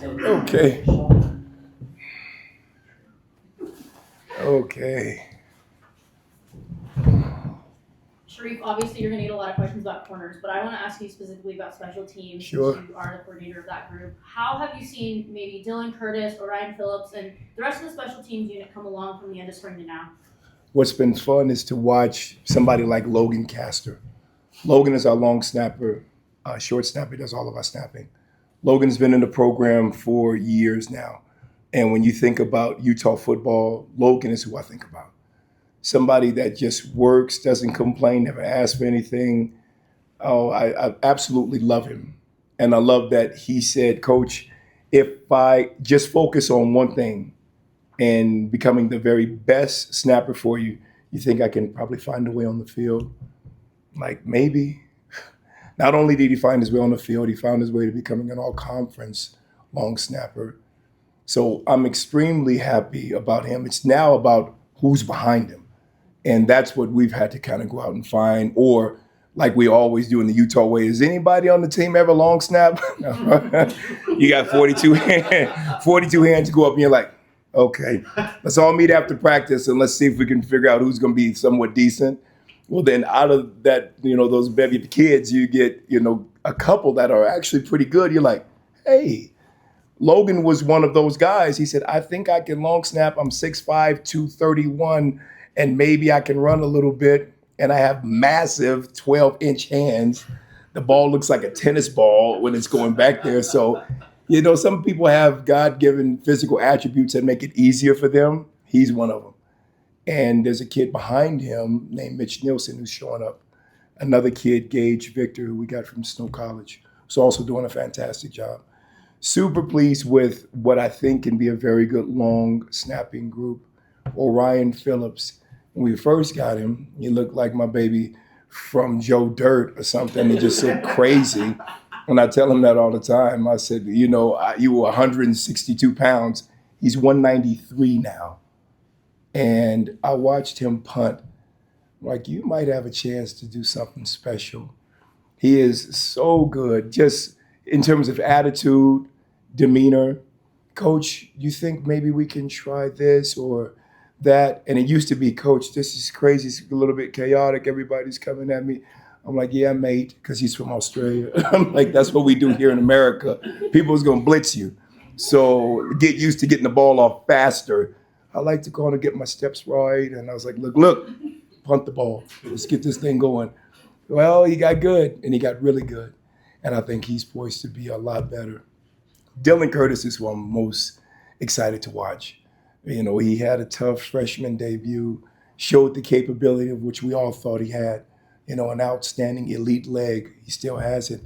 Okay. Okay. Sharrieff, obviously you're going to get a lot of questions about corners, but I want to ask you specifically about special teams Sure. since you are the coordinator of that group. How have you seen maybe Dylan Curtis or Ryan Phillips and the rest of the special teams unit come along from the end of spring to now? What's been fun is to watch somebody like Logan Castor. Logan is our long snapper, short snapper, does all of our snapping. Logan's been in the program for years now. And when you think about Utah football, Logan is who I think about. Somebody that just works, doesn't complain, never asks for anything. Oh, I absolutely love him. And I love that he said, Coach, if I just focus on one thing and becoming the very best snapper for you, you think I can probably find a way on the field? Like, maybe. Not only did he find his way on the field, he found his way to becoming an all-conference long snapper. So I'm extremely happy about him. It's now about who's behind him. And that's what we've had to kind of go out and find, or like we always do in the Utah way, is anybody on the team ever long snap? You got 42 hands to go up and you're like, okay, let's all meet after practice and let's see if we can figure out who's going to be somewhat decent. Well, then out of that, those bevy of kids, you get, a couple that are actually pretty good. You're like, hey, Logan was one of those guys. He said, I think I can long snap. I'm 6'5", 231, and maybe I can run a little bit. And I have massive 12-inch hands. The ball looks like a tennis ball when it's going back there. So, some people have God-given physical attributes that make it easier for them. He's one of them. And there's a kid behind him named Mitch Nielsen who's showing up. Another kid, Gage Victor, who we got from Snow College, who's also doing a fantastic job. Super pleased with what I think can be a very good long snapping group. Orion Phillips, when we first got him, he looked like my baby from Joe Dirt or something. He just looked crazy. And I tell him that all the time. I said, you were 162 pounds. He's 193 now. And I watched him punt. Like, you might have a chance to do something special. He is so good, just in terms of attitude, demeanor. Coach, you think maybe we can try this or that? And it used to be, Coach, this is crazy. It's a little bit chaotic. Everybody's coming at me. I'm like, yeah, mate, because he's from Australia. I'm like, that's what we do here in America. People's going to blitz you. So get used to getting the ball off faster. I like to go on and get my steps right. And I was like, look, punt the ball. Let's get this thing going. Well, he got good, and he got really good. And I think he's poised to be a lot better. Dylan Curtis is who I'm most excited to watch. He had a tough freshman debut, showed the capability of which we all thought he had. An outstanding elite leg. He still has it,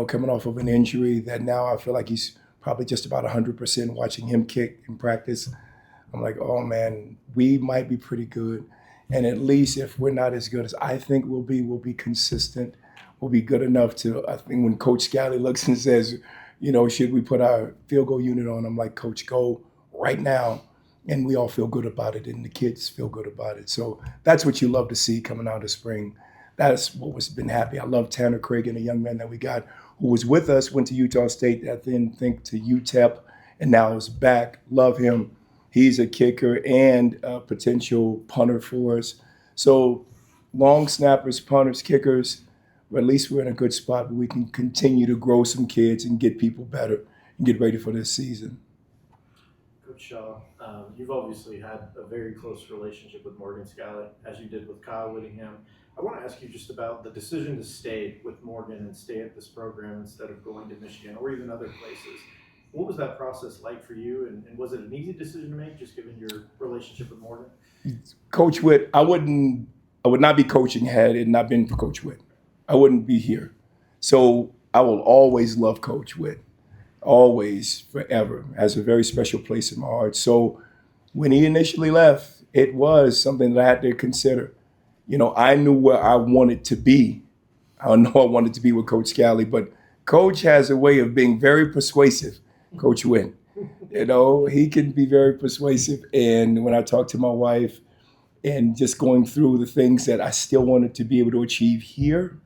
coming off of an injury that now I feel like he's probably just about 100% watching him kick in practice. I'm like, oh man, we might be pretty good. And at least if we're not as good as I think we'll be consistent. We'll be good enough to, I think when Coach Scally looks and says, should we put our field goal unit on? I'm like, Coach, go right now. And we all feel good about it, and the kids feel good about it. So that's what you love to see coming out of spring. That's what was been happy. I love Tanner Craig, a young man that we got who was with us, went to Utah State, I then think to UTEP, and now is back. Love him. He's a kicker and a potential punter for us. So long snappers, punters, kickers, or at least we're in a good spot where we can continue to grow some kids and get people better and get ready for this season. Coach Shah, you've obviously had a very close relationship with Morgan Scally, as you did with Kyle Whittingham. I want to ask you just about the decision to stay with Morgan and stay at this program instead of going to Michigan or even other places. What was that process like for you, and was it an easy decision to make, just given your relationship with Morgan? Coach Witt, I would not be coaching had it not been for Coach Witt. I wouldn't be here. So I will always love Coach Witt, always, forever. Has a very special place in my heart. So when he initially left, it was something that I had to consider. I knew where I wanted to be. I know I wanted to be with Coach Scally, but Coach has a way of being very persuasive, Coach Witt. He can be very persuasive. And when I talk to my wife and just going through the things that I still wanted to be able to achieve here,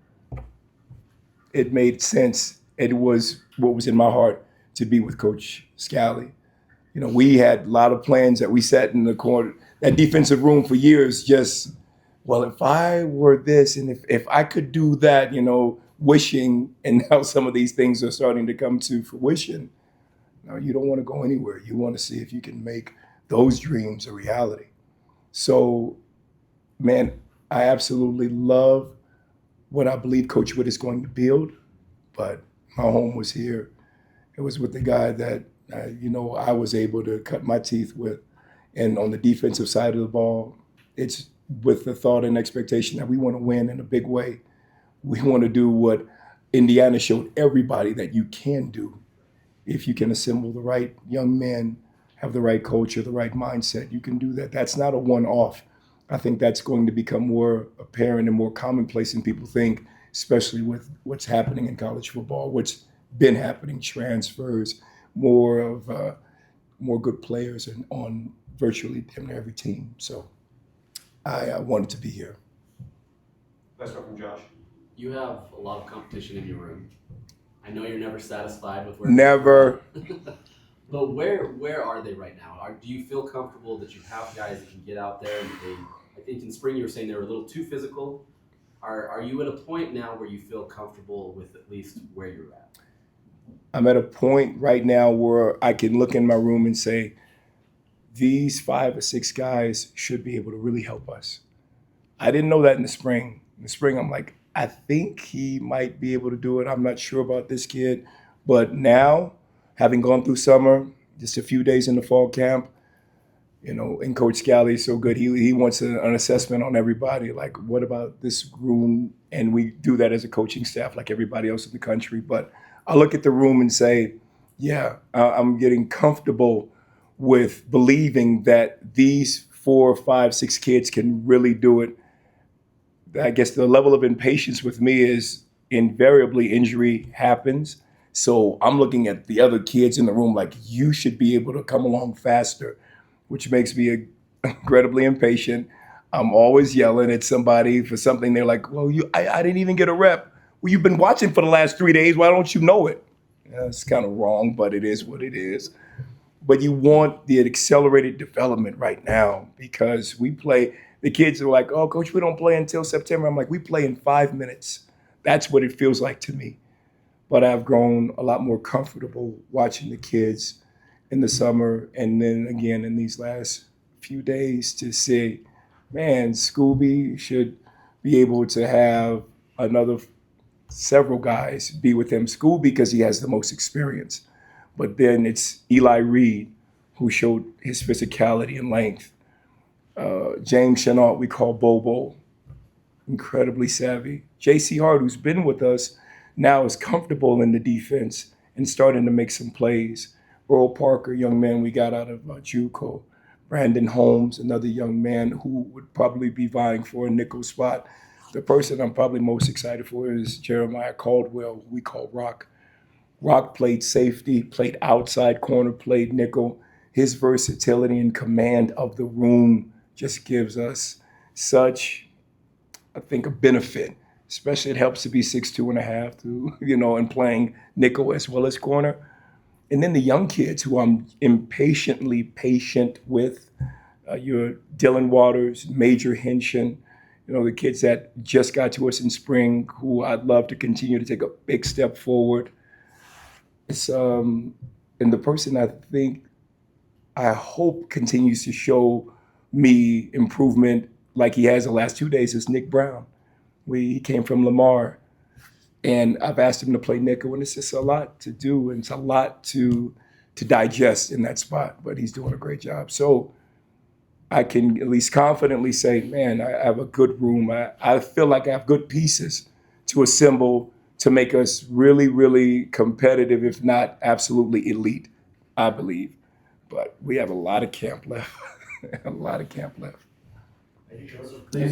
it made sense. It was what was in my heart. to be with Coach Scally. You know, we had a lot of plans that we sat in the corner, that defensive room for years, just, well, if I were this and if I could do that, you know, wishing, and now some of these things are starting to come to fruition. Now, you don't want to go anywhere. You want to see if you can make those dreams a reality. So, man, I absolutely love what I believe Coach Witt is going to build, but my home was here. It was with the guy that, you know, I was able to cut my teeth with. And on the defensive side of the ball, it's with the thought and expectation that we want to win in a big way. We want to do what Indiana showed everybody that you can do. If you can assemble the right young men, have the right culture, the right mindset, you can do that. That's not a one-off. I think that's going to become more apparent and more commonplace than people think, especially with what's happening in college football, what's been happening, transfers, more good players and on virtually damn near every team. So I wanted to be here. Let's go from Josh. You have a lot of competition in your room. I know you're never satisfied with where. Never. But where are they right now? Do you feel comfortable that you have guys that can get out there and I think in spring you were saying they were a little too physical. Are you at a point now where you feel comfortable with at least where you're at? I'm at a point right now where I can look in my room and say, these 5 or 6 guys should be able to really help us. I didn't know that in the spring. In the spring, I'm like, I think he might be able to do it. I'm not sure about this kid. But now, having gone through summer, just a few days in the fall camp, you know, and Coach Scally is so good. He wants an assessment on everybody. Like, what about this room? And we do that as a coaching staff, like everybody else in the country. But I look at the room and say, yeah, I'm getting comfortable with believing that these 4, 5, 6 kids can really do it. I guess the level of impatience with me is invariably injury happens. So I'm looking at the other kids in the room like, you should be able to come along faster, which makes me incredibly impatient. I'm always yelling at somebody for something. They're like, well, I didn't even get a rep. Well, you've been watching for the last 3 days. Why don't you know it? Yeah, it's kind of wrong, but it is what it is. But you want the accelerated development right now because we play. The kids are like, oh, coach, we don't play until September. I'm like, we play in 5 minutes. That's what it feels like to me. But I've grown a lot more comfortable watching the kids in the summer and then again in these last few days to say, man, Scooby should be able to have several guys be with him. Scooby because he has the most experience. But then it's Eli Reed who showed his physicality and length. James Chenault, we call Bobo, incredibly savvy. J.C. Hart, who's been with us, now is comfortable in the defense and starting to make some plays. Earl Parker, young man we got out of JUCO. Brandon Holmes, another young man who would probably be vying for a nickel spot. The person I'm probably most excited for is Jeremiah Caldwell, who we call Rock. Rock played safety, played outside corner, played nickel. His versatility and command of the room just gives us such, I think, a benefit. Especially it helps to be 6'2.5" and playing nickel as well as corner. And then the young kids who I'm impatiently patient with, your Dylan Waters, Major Henshin, the kids that just got to us in spring, who I'd love to continue to take a big step forward. It's and the person I hope continues to show me improvement like he has the last 2 days is Nick Brown. He came from Lamar, and I've asked him to play nickel, and it's just a lot to do, and it's a lot to digest in that spot, but he's doing a great job. So I can at least confidently say, man, I have a good room. I feel like I have good pieces to assemble to make us really, really competitive, if not absolutely elite, I believe. But we have a lot of camp left, a lot of camp left. Thank you, Joseph.